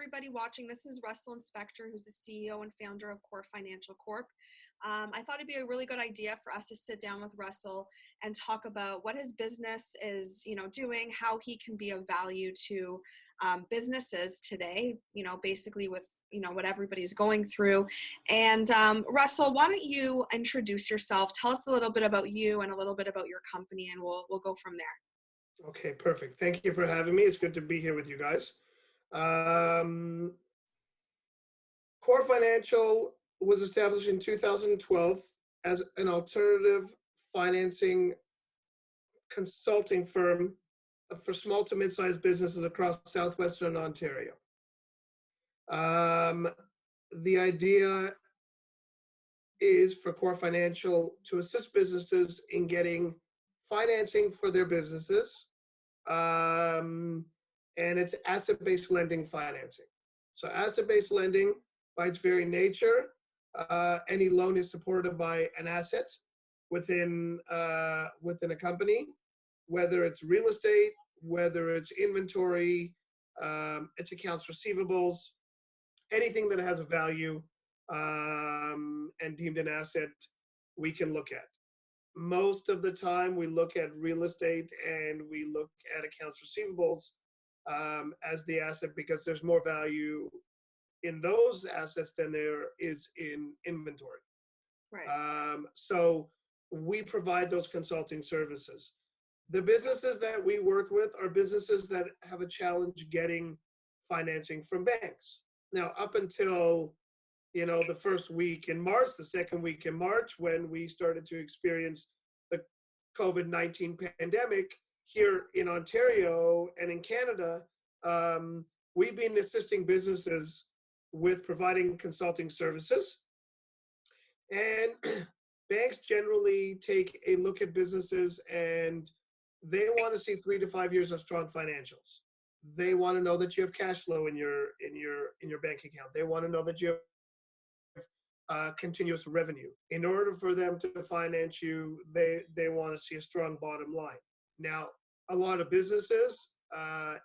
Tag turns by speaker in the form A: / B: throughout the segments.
A: everybody watching. This is Russel Inspektor, who's the CEO and founder of CORFinancial Corp. I thought it'd be a really good idea for us to sit down with Russel and talk about what his business is, doing, how he can be of value to businesses today, basically with, what everybody's going through. And Russel, why don't you introduce yourself? Tell us a little bit about you and a little bit about your company, and we'll go from there.
B: Okay, perfect. Thank you for having me. It's good to be here with you guys. Core Financial was established in 2012 as an alternative financing consulting firm for small to mid-sized businesses across southwestern Ontario. The idea is for Core Financial to assist businesses in getting financing for their businesses, and it's asset-based lending financing. So asset-based lending, by its very nature, any loan is supported by an asset within a company, whether it's real estate, whether it's inventory, it's accounts receivables, anything that has a value and deemed an asset, we can look at. Most of the time, we look at real estate and we look at accounts receivables as the asset because there's more value in those assets than there is in inventory.
A: Right.
B: So we provide those consulting services. The businesses that we work with are businesses that have a challenge getting financing from banks. Now, up until the first week in March, the second week in March, when we started to experience the COVID-19 pandemic here in Ontario and in Canada, we've been assisting businesses with providing consulting services. And banks generally take a look at businesses and they want to see 3 to 5 years of strong financials. They want to know that you have cash flow in your bank account. They want to know that you have continuous revenue. In order for them to finance you, they want to see a strong bottom line. Now, a lot of businesses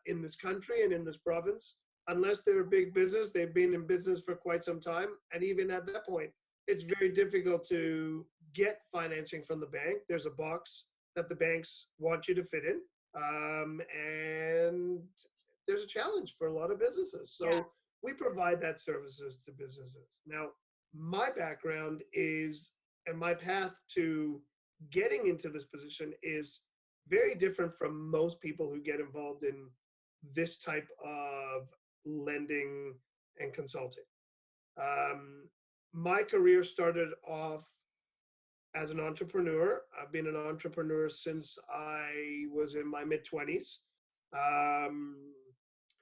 B: in this country and in this province, unless they're a big business, they've been in business for quite some time. And even at that point, it's very difficult to get financing from the bank. There's a box that the banks want you to fit in. And there's a challenge for a lot of businesses. So we provide that services to businesses. Now, my background is, and my path to getting into this position is very different from most people who get involved in this type of lending and consulting. My career started off as an entrepreneur. I've been an entrepreneur since I was in my mid-20s.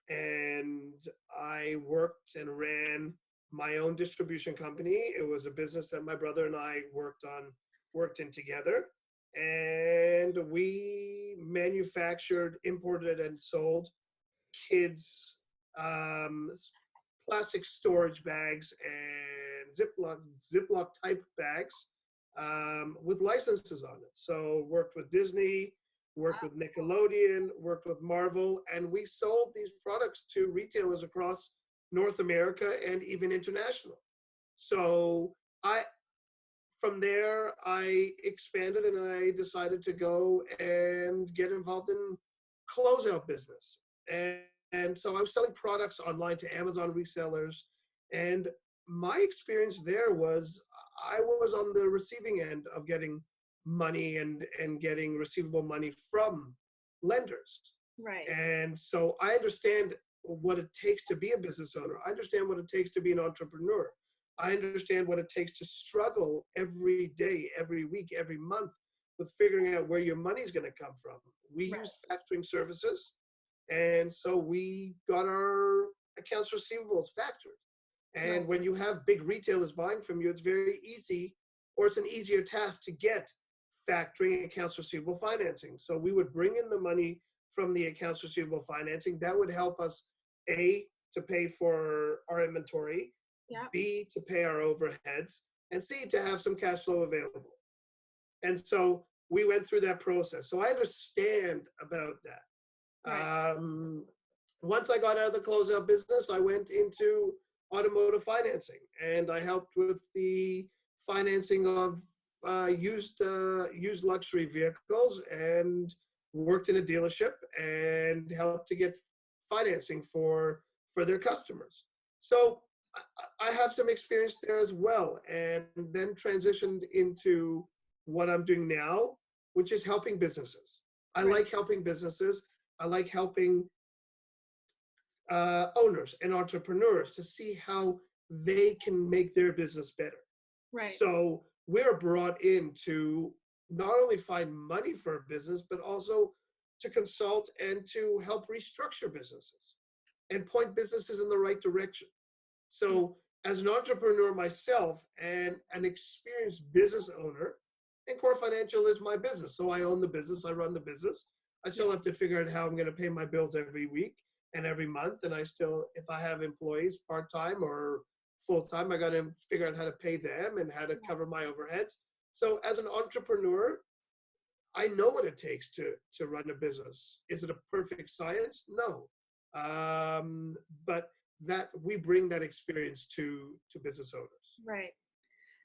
B: And I worked and ran my own distribution company. It was a business that my brother and I worked in together. And we manufactured, imported, and sold kids' plastic storage bags and Ziploc type bags with licenses on it. So worked with Disney, worked with Nickelodeon, worked with Marvel, and we sold these products to retailers across North America and even international. So from there, I expanded and I decided to go and get involved in closeout business. And so I was selling products online to Amazon resellers. And my experience there was I was on the receiving end of getting money and getting receivable money from lenders.
A: Right.
B: And so I understand what it takes to be a business owner. I understand what it takes to be an entrepreneur. I understand what it takes to struggle every day, every week, every month with figuring out where your money's going to come from. We use factoring services. And so we got our accounts receivables factored. And when you have big retailers buying from you, it's very easy, or it's an easier task to get factoring accounts receivable financing. So we would bring in the money from the accounts receivable financing. That would help us, A, to pay for our inventory, B, to pay our overheads, and C, to have some cash flow available. And so we went through that process. So I understand about that. Once I got out of the closeout business, I went into automotive financing, and I helped with the financing of used luxury vehicles, and worked in a dealership and helped to get financing for their customers. So I have some experience there as well, and then transitioned into what I'm doing now, which is helping businesses. I
A: Right.
B: like helping businesses. I like helping owners and entrepreneurs to see how they can make their business better.
A: Right.
B: So we're brought in to not only find money for a business, but also to consult and to help restructure businesses and point businesses in the right direction. So as an entrepreneur myself and an experienced business owner, and Core Financial is my business. So I own the business, I run the business. I still have to figure out how I'm going to pay my bills every week and every month. And I still, if I have employees part-time or full-time, I got to figure out how to pay them and how to cover my overheads. So as an entrepreneur, I know what it takes to run a business. Is it a perfect science? No. But that we bring that experience to business owners.
A: Right.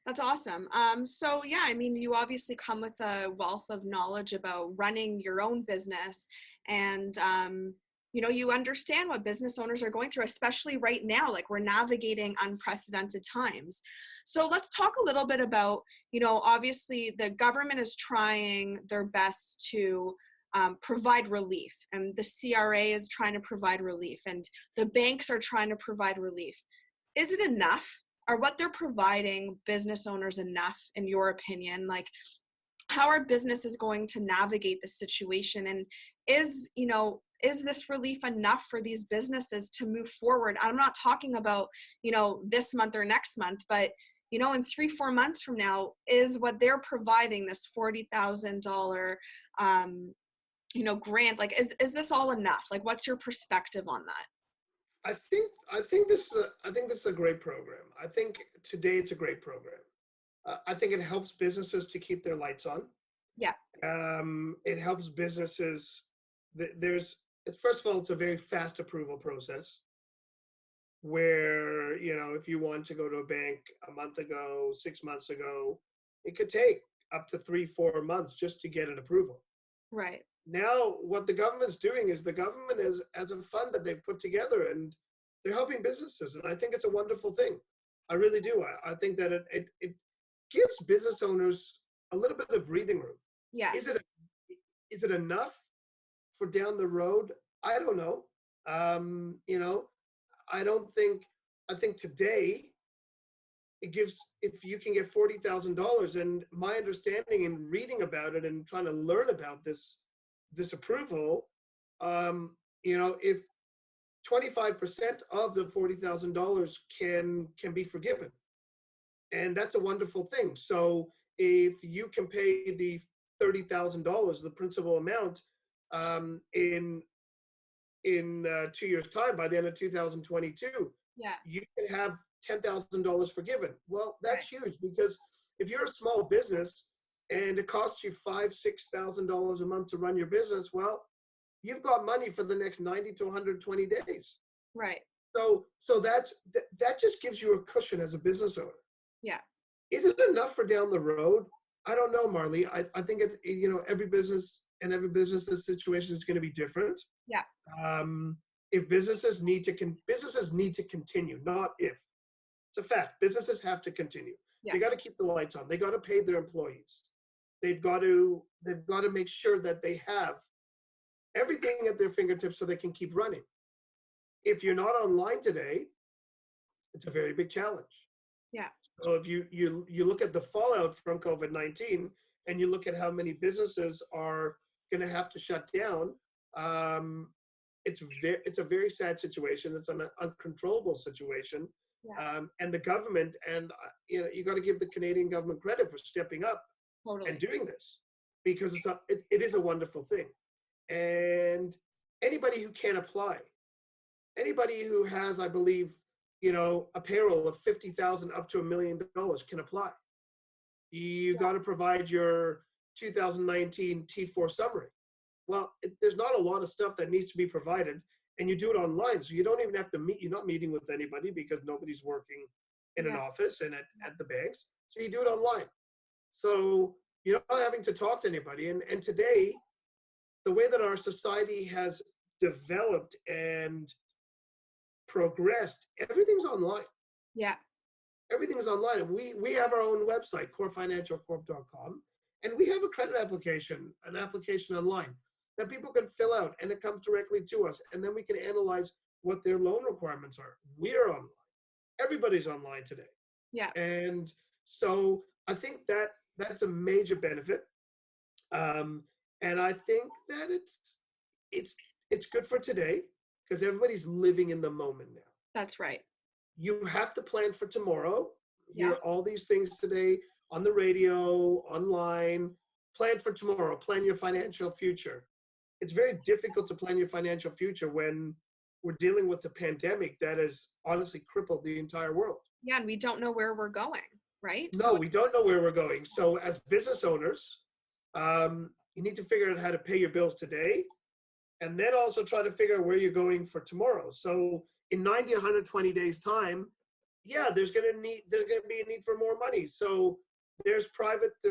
A: That's awesome. So yeah, I mean, you obviously come with a wealth of knowledge about running your own business, and you understand what business owners are going through, especially right now. Like, we're navigating unprecedented times. So let's talk a little bit about, obviously the government is trying their best to provide relief, and the CRA is trying to provide relief, and the banks are trying to provide relief. Is it enough? Are what they're providing business owners enough, in your opinion? Like, how are businesses going to navigate the situation? And is this relief enough for these businesses to move forward? I'm not talking about, this month or next month, but, in 3-4 months from now, is what they're providing, this $40,000, grant, like, is this all enough? Like, what's your perspective on that?
B: I think this is a great program. I think today it's a great program. I think it helps businesses to keep their lights on.
A: Yeah.
B: It helps businesses. It's first of all, it's a very fast approval process. Where if you want to go to a bank a month ago, 6 months ago, it could take up to 3-4 months just to get an approval.
A: Right.
B: Now, what the government's doing is the government has a fund that they've put together, and they're helping businesses. And I think it's a wonderful thing. I really do. I think that it gives business owners a little bit of breathing room.
A: Yes.
B: Is it enough for down the road? I don't know. I think today it gives, if you can get $40,000, and my understanding in reading about it and trying to learn about this approval, if 25% of the $40,000 can be forgiven, and that's a wonderful thing. So if you can pay the $30,000, the principal amount, in 2 years' time, by the end of 2022,
A: Yeah.
B: you can have $10,000 forgiven. Well, that's huge, because if you're a small business and it costs you $5,000-6,000 a month to run your business, well, you've got money for the next 90 to 120 days.
A: Right.
B: So that just gives you a cushion as a business owner.
A: Yeah.
B: Is it enough for down the road? I don't know, Marley. I think every business and every business's situation is going to be different.
A: Yeah.
B: If businesses need to continue, not if. It's a fact. Businesses have to continue.
A: Yeah.
B: They got to keep the lights on. They got to pay their employees. They've got to make sure that they have everything at their fingertips so they can keep running. If you're not online today, it's a very big challenge.
A: Yeah.
B: So if you look at the fallout from COVID-19, and you look at how many businesses are going to have to shut down, it's a very sad situation. It's an uncontrollable situation.
A: Yeah.
B: And the government, and you got to give the Canadian government credit for stepping up
A: Totally.
B: and doing this, because it is a wonderful thing. And anybody who can apply, anybody who has, I believe, a payroll of $50,000 up to $1 million can apply. You got to provide your 2019 T4 summary. Well, there's not a lot of stuff that needs to be provided, and you do it online. So you don't even have to meet. You're not meeting with anybody because nobody's working in an
A: Yeah.
B: office and at the banks. So you do it online. So you're not having to talk to anybody. And today, the way that our society has developed and progressed, everything's online.
A: Yeah.
B: Everything is online. We have our own website, CORFinancialCorp.com, and we have a credit application, an application online that people can fill out, and it comes directly to us. And then we can analyze what their loan requirements are. We're online. Everybody's online today.
A: Yeah.
B: And so I think that that's a major benefit. And I think that it's it's good for today because everybody's living in the moment now.
A: That's right.
B: You have to plan for tomorrow.
A: Yeah.
B: Hear all these things today on the radio, online. Plan for tomorrow. Plan your financial future. It's very difficult to plan your financial future when we're dealing with a pandemic that has honestly crippled the entire world.
A: Yeah. And we don't know where we're going, right?
B: No,
A: So
B: we don't know where we're going. So as business owners, you need to figure out how to pay your bills today and then also try to figure out where you're going for tomorrow. So in 90, 120 days time, yeah, there's going to be a need for more money. So there's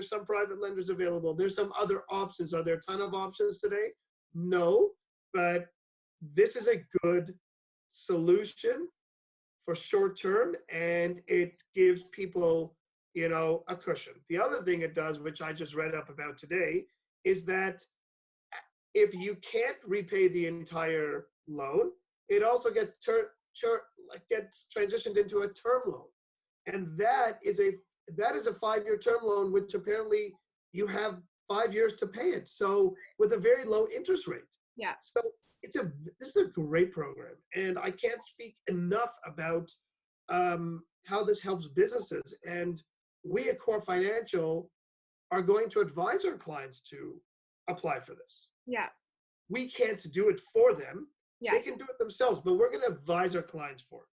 B: some private lenders available. There's some other options. Are there a ton of options today? No, but this is a good solution for short term, and it gives people, a cushion. The other thing it does, which I just read up about today, is that if you can't repay the entire loan, it also gets gets transitioned into a term loan, and that is a 5-year term loan, which apparently you have 5 years to pay it. So with a very low interest rate.
A: yeah.
B: So this is a great program, and I can't speak enough about how this helps businesses. And we at Core Financial are going to advise our clients to apply for this.
A: Yeah.
B: We can't do it for them.
A: Yes.
B: They can do it themselves, but we're going to advise our clients for it.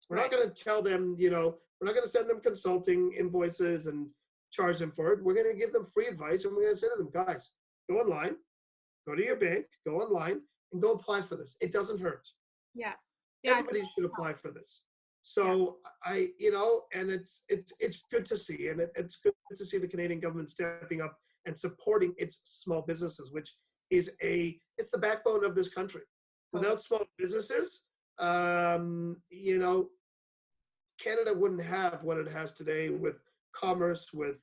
B: We're not going to tell them, we're not going to send them consulting invoices and charge them for it. We're going to give them free advice, and we're going to say to them, guys, go online, go to your bank, go online, and go apply for this. It doesn't hurt.
A: Yeah.
B: Everybody should apply for this. So and it's good to see, and it's good to see the Canadian government stepping up and supporting its small businesses, which is it's the backbone of this country. Without small businesses, Canada wouldn't have what it has today with commerce, with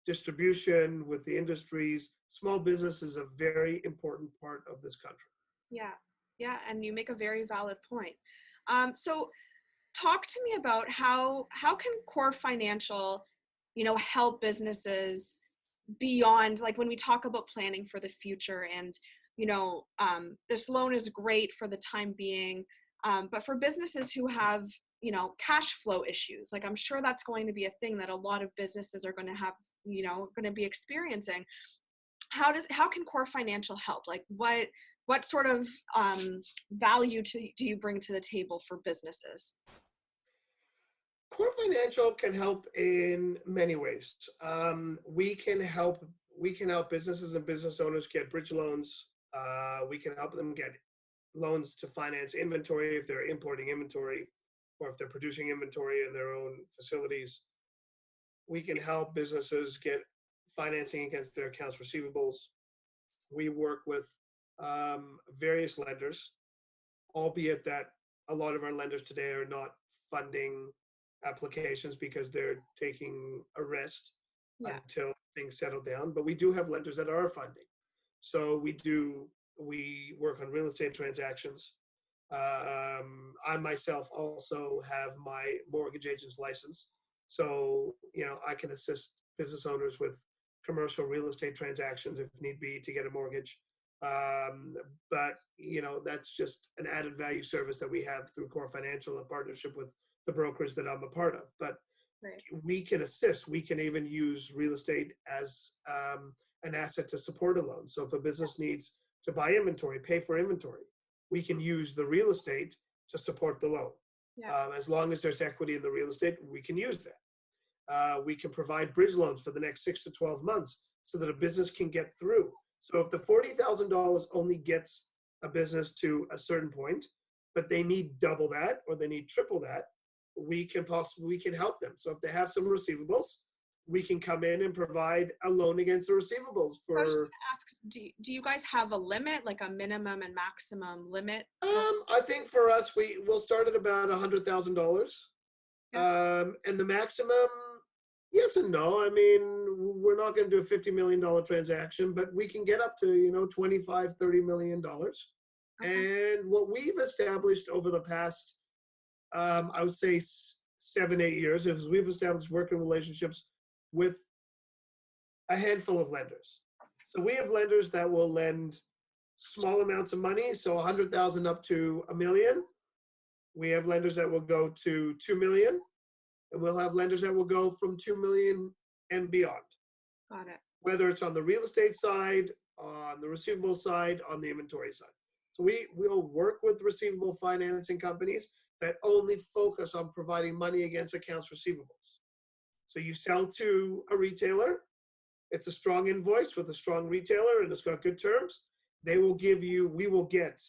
B: distribution, with the industries. Small business is a very important part of this country.
A: Yeah. Yeah. And you make a very valid point. So talk to me about how can Core Financial, help businesses beyond, like when we talk about planning for the future and, this loan is great for the time being. But for businesses who have, cash flow issues, like I'm sure that's going to be a thing that a lot of businesses are going to have, going to be experiencing. How can Core Financial help? Like what sort of value do you bring to the table for businesses?
B: Core Financial can help in many ways. We can help businesses and business owners get bridge loans. We can help them get loans to finance inventory if they're importing inventory, or if they're producing inventory in their own facilities. We can help businesses get financing against their accounts receivables. We work with various lenders, albeit that a lot of our lenders today are not funding applications because they're taking a rest until things settle down. But we do have lenders that are funding. So we work on real estate transactions. I myself also have my mortgage agent's license. So, I can assist business owners with commercial real estate transactions if need be to get a mortgage. But, that's just an added value service that we have through Core Financial in partnership with the brokers that I'm a part of. But we can assist. We can even use real estate as an asset to support a loan. So if a business needs to buy inventory, pay for inventory, we can use the real estate to support the loan. As long as there's equity in the real estate, we can use that. We can provide bridge loans for the next 6 to 12 months so that a business can get through. So if the $40,000 only gets a business to a certain point, but they need double that or they need triple that, we can help them. So if they have some receivables, we can come in and provide a loan against the receivables
A: I was just
B: for.
A: gonna ask, do you guys have a limit, like a minimum and maximum limit?
B: I think for us, we will start at about $100,000.
A: Yeah.
B: And the maximum, yes and no. I mean, we're not going to do a $50 million transaction, but we can get up to, $25, $30 million.
A: Okay.
B: And what we've established over the past, I would say 7, 8 years, is we've established working relationships with a handful of lenders. So we have lenders that will lend small amounts of money, so 100,000 up to $1 million. We have lenders that will go to 2 million, and we'll have lenders that will go from 2 million and beyond.
A: Got it.
B: Whether it's on the real estate side, on the receivable side, on the inventory side. So we will work with receivable financing companies that only focus on providing money against accounts receivables. So you sell to a retailer, it's a strong invoice with a strong retailer and it's got good terms. We will get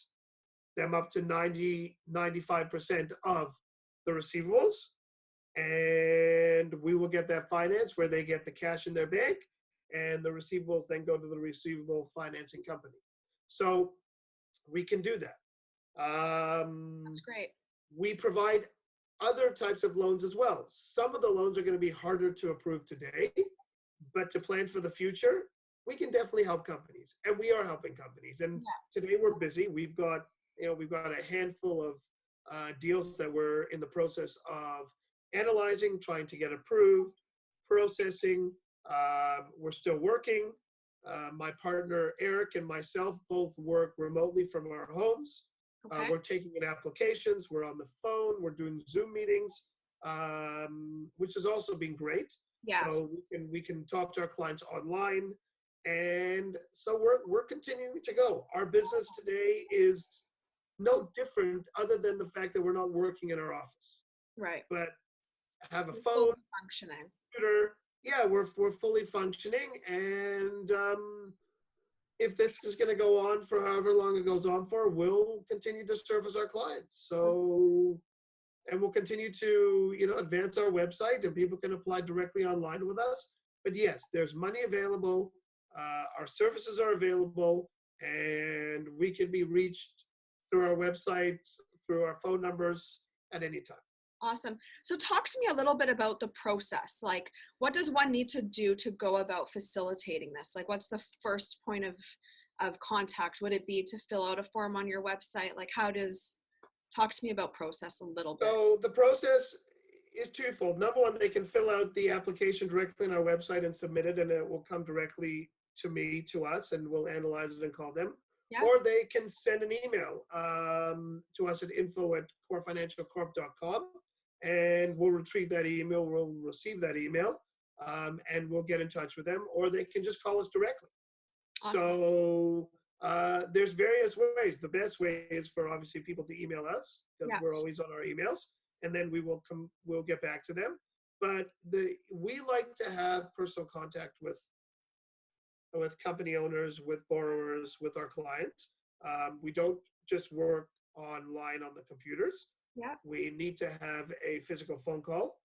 B: them up to 90-95% of the receivables, and we will get that finance where they get the cash in their bank and the receivables then go to the receivable financing company. So we can do that.
A: That's great.
B: We provide other types of loans as well. Some of the loans are going to be harder to approve today, but to plan for the future, we can definitely help companies, and we are helping companies. And today we're busy. We've got a handful of deals that we're in the process of analyzing, trying to get approved, processing. We're still working. My partner Eric and myself both work remotely from our homes.
A: Okay.
B: We're taking in applications. We're on the phone. We're doing Zoom meetings, which has also been great.
A: Yeah.
B: So we can talk to our clients online, and so we're continuing to go. Our business today is no different, other than the fact that we're not working in our office.
A: Right.
B: But have a
A: We're
B: phone,
A: fully functioning.
B: computer. Yeah, we're fully functioning, and if this is going to go on for however long it goes on for, we'll continue to service our clients. So, and we'll continue to, advance our website, and people can apply directly online with us. But yes, there's money available. Our services are available, and we can be reached through our website, through our phone numbers at any time.
A: Awesome. So talk to me a little bit about the process. Like, what does one need to do to go about facilitating this? Like, what's the first point of contact? Would it be to fill out a form on your website? Like, talk to me about process a little bit.
B: So the process is twofold. Number one, they can fill out the application directly on our website and submit it, and it will come directly to us, and we'll analyze it and call them.
A: Yeah.
B: Or they can send an email to us at info@CORFinancialCorp.com, and we'll retrieve that email. We'll receive that email, and we'll get in touch with them. Or they can just call us directly. Awesome. So there's various ways. The best way is for obviously people to email us, because we're always on our emails, and then we'll get back to them. But we like to have personal contact with company owners, with borrowers, with our clients. We don't just work online on the computers.
A: Yeah.
B: We need to have a physical phone call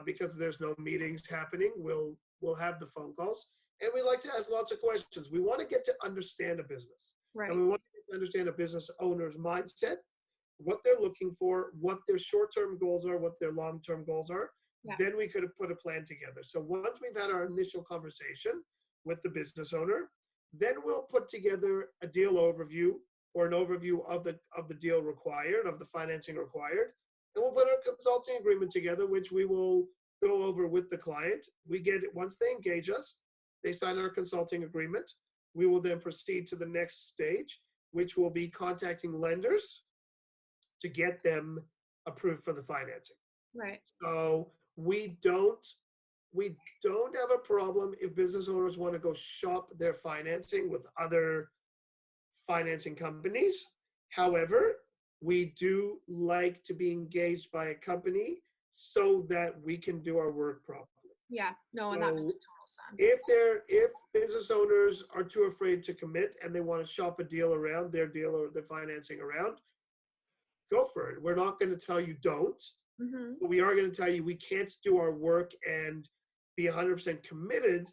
B: because there's no meetings happening. We'll have the phone calls, and we like to ask lots of questions. We want to get to understand a business.
A: Right.
B: And we want to understand a business owner's mindset, what they're looking for, what their short-term goals are, what their long-term goals are. Yeah. Then we could have put a plan together. So once we've had our initial conversation with the business owner, then we'll put together a deal overview or an overview of the deal required, of the financing required, and we'll put a consulting agreement together, which we will go over with the client. We get it once they engage us, they sign our consulting agreement. We will then proceed to the next stage, which will be contacting lenders to get them approved for the financing.
A: Right.
B: So we don't have a problem if business owners want to go shop their financing with other financing companies. However, we do like to be engaged by a company so that we can do our work properly.
A: Yeah, no, and that makes total sense.
B: If business owners are too afraid to commit and they want to shop a deal around, their deal or their financing around, go for it. We're not going to tell you don't,
A: Mm-hmm.
B: but we are going to tell you we can't do our work and be 100% committed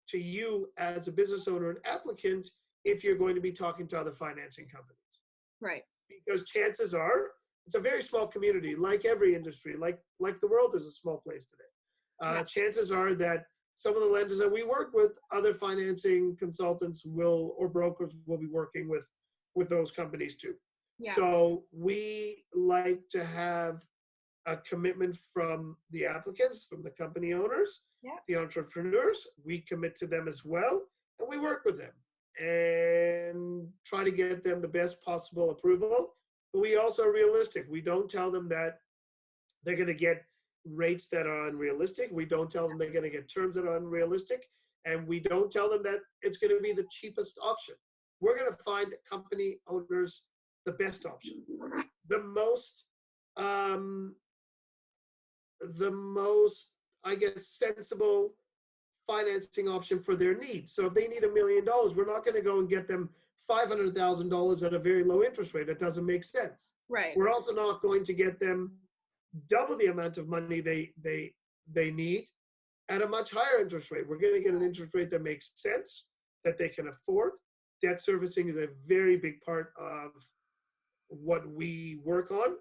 B: to you as a business owner and applicant if you're going to be talking to other financing companies.
A: Right.
B: Because chances are it's a very small community, like every industry, like the world is a small place today.
A: Yeah.
B: Chances are that some of the lenders that we work with, other financing consultants will or brokers will be working with those companies too.
A: Yeah.
B: So we like to have a commitment from the applicants, from the company owners,
A: Yeah.
B: the entrepreneurs. We commit to them as well, and we work with them and try to get them the best possible approval. But we also are realistic. We don't tell them that they're going to get rates that are unrealistic. We don't tell them they're going to get terms that are unrealistic. And we don't tell them that it's going to be the cheapest option. We're going to find company owners the best option, the most, I guess, sensible financing option for their needs. So if they need $1 million, we're not going to go and get them $500,000 at a very low interest rate. That doesn't make sense.
A: Right.
B: We're also not going to get them double the amount of money they need at a much higher interest rate. We're going to get an interest rate that makes sense, that they can afford. Debt servicing is a very big part of what we work on,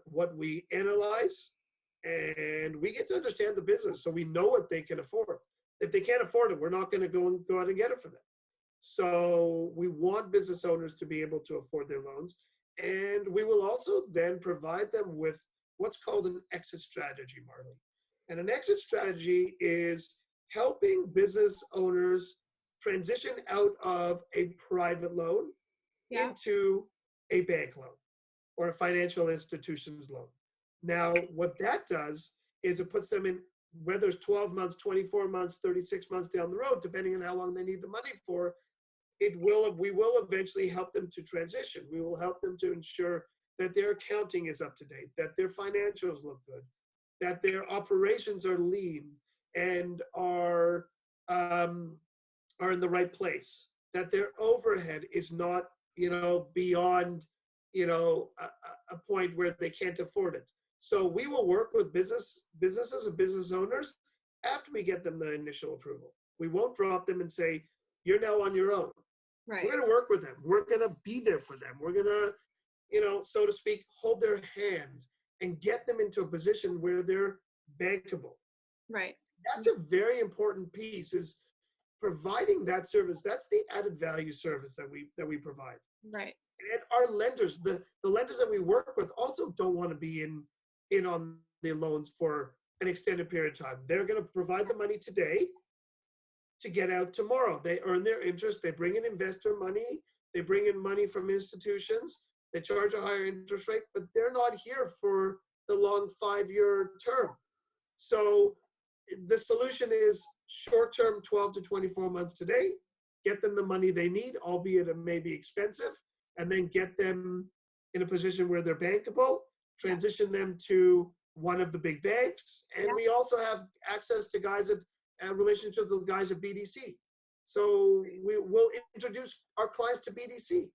B: what we analyze, and we get to understand the business so we know what they can afford. If they can't afford it, we're not going to go out and get it for them. So we want business owners to be able to afford their loans, and we will also then provide them with what's called an exit strategy, Marley. And an exit strategy is helping business owners transition out of a private loan into a bank loan or a financial institution's loan. Now, what that does is it puts them in, whether it's 12 months, 24 months, 36 months down the road, depending on how long they need the money for, we will eventually help them to transition. We will help them to ensure that their accounting is up to date, that their financials look good, that their operations are lean and are in the right place, that their overhead is not, beyond, a point where they can't afford it. So we will work with businesses and business owners after we get them the initial approval. We won't drop them and say, you're now on your own.
A: Right.
B: We're going to work with them. We're going to be there for them. We're going to, so to speak, hold their hand and get them into a position where they're bankable.
A: Right.
B: That's a very important piece, is providing that service. That's the added value service that we provide.
A: Right.
B: And our lenders, the lenders that we work with, also don't want to be in on the loans for an extended period of time. They're going to provide the money today to get out tomorrow. They earn their interest. They bring in investor money. They bring in money from institutions. They charge a higher interest rate, but they're not here for the long 5-year term. So the solution is short-term, 12 to 24 months today, get them the money they need, albeit it may be expensive, and then get them in a position where they're bankable, transition them to one of the big banks. And we also have access to guys relationships with guys at BDC. So we will introduce our clients to BDC.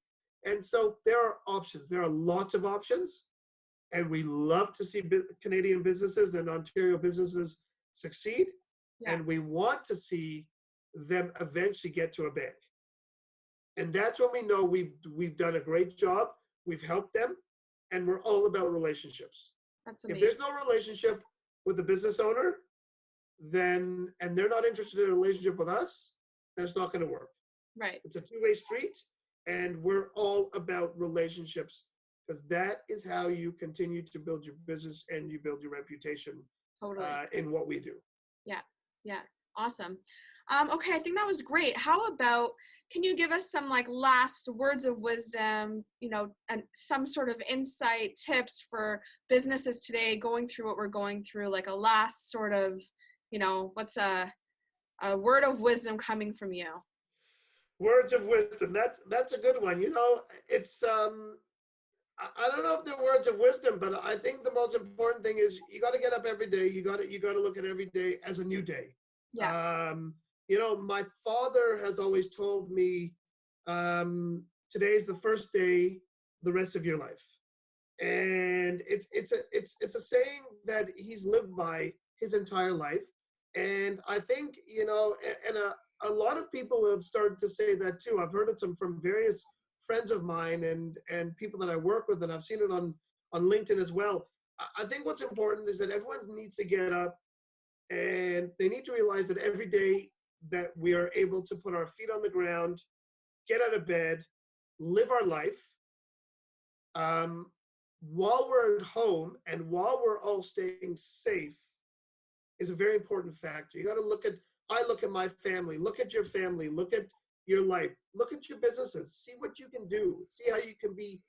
B: And so there are options. There are lots of options. And we love to see Canadian businesses and Ontario businesses succeed. Yeah. And we want to see them eventually get to a bank. And that's when we know we've done a great job. We've helped them. And we're all about relationships.
A: That's amazing.
B: If there's no relationship with the business owner, then, and they're not interested in a relationship with us, then it's not going to work.
A: Right.
B: It's a two-way street, and we're all about relationships, because that is how you continue to build your business and you build your reputation.
A: Totally.
B: In what we do.
A: Yeah. Yeah. Awesome. Okay. I think that was great. How about, can you give us some last words of wisdom, and some sort of insight, tips for businesses today going through what we're going through, a last sort of, what's a word of wisdom coming from you?
B: Words of wisdom. That's a good one. It's, I don't know if they're words of wisdom, but I think the most important thing is you got to get up every day. You got to look at every day as a new day.
A: Yeah.
B: My father has always told me, today's the first day, the rest of your life. And it's a saying that he's lived by his entire life. And I think, and a lot of people have started to say that too. I've heard it from various friends of mine and people that I work with, and I've seen it on LinkedIn as well. I think what's important is that everyone needs to get up, and they need to realize that every day that we are able to put our feet on the ground, get out of bed, live our life, while we're at home and while we're all staying safe, is a very important factor. You got to I look at my family, look at your family, look at your life, look at your businesses, see what you can do, see how you can be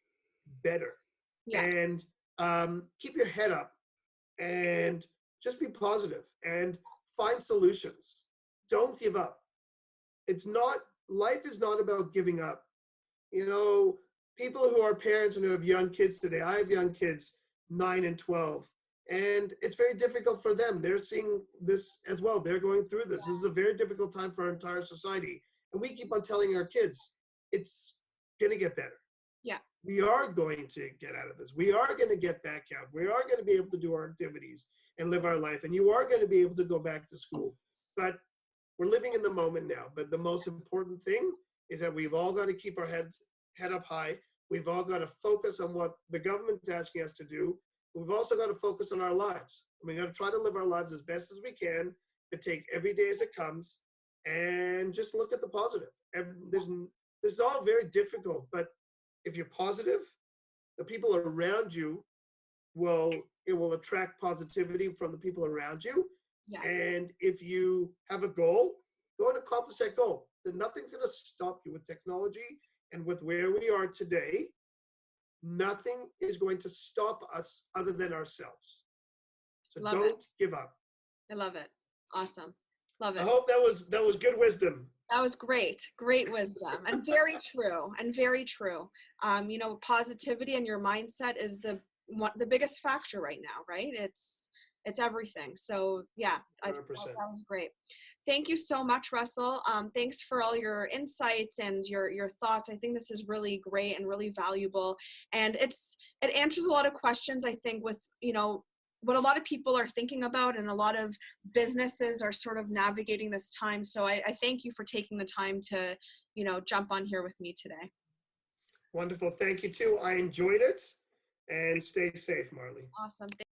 B: better,
A: Yeah.
B: and keep your head up and just be positive and find solutions. Don't give up. Life is not about giving up. People who are parents and who have young kids today, I have young kids, 9 and 12, and it's very difficult for them. They're seeing this as well. They're going through this. This is a very difficult time for our entire society. And we keep on telling our kids, it's going to get better.
A: Yeah.
B: We are going to get out of this. We are going to get back out. We are going to be able to do our activities and live our life. And you are going to be able to go back to school. But we're living in the moment now. But the most important thing is that we've all got to keep our head up high. We've all got to focus on what the government's asking us to do. We've also got to focus on our lives. We've got to try to live our lives as best as we can, but take every day as it comes and just look at the positive. This is all very difficult, but if you're positive, the people around you will attract positivity from the people around you.
A: Yeah.
B: And if you have a goal, go and accomplish that goal. Then nothing's going to stop you with technology and with where we are today. Nothing is going to stop us other than ourselves. So don't give up.
A: I love it. Awesome. Love it.
B: I hope that was good wisdom.
A: That was great. Great wisdom, and very true. And very true. Positivity and your mindset is the biggest factor right now, right? It's everything. So yeah, I thought that was great. Thank you so much, Russell. Thanks for all your insights and your thoughts. I think this is really great and really valuable. And it answers a lot of questions, I think, with, what a lot of people are thinking about, and a lot of businesses are sort of navigating this time. So I thank you for taking the time to, jump on here with me today.
B: Wonderful. Thank you too. I enjoyed it, and stay safe, Marley.
A: Awesome.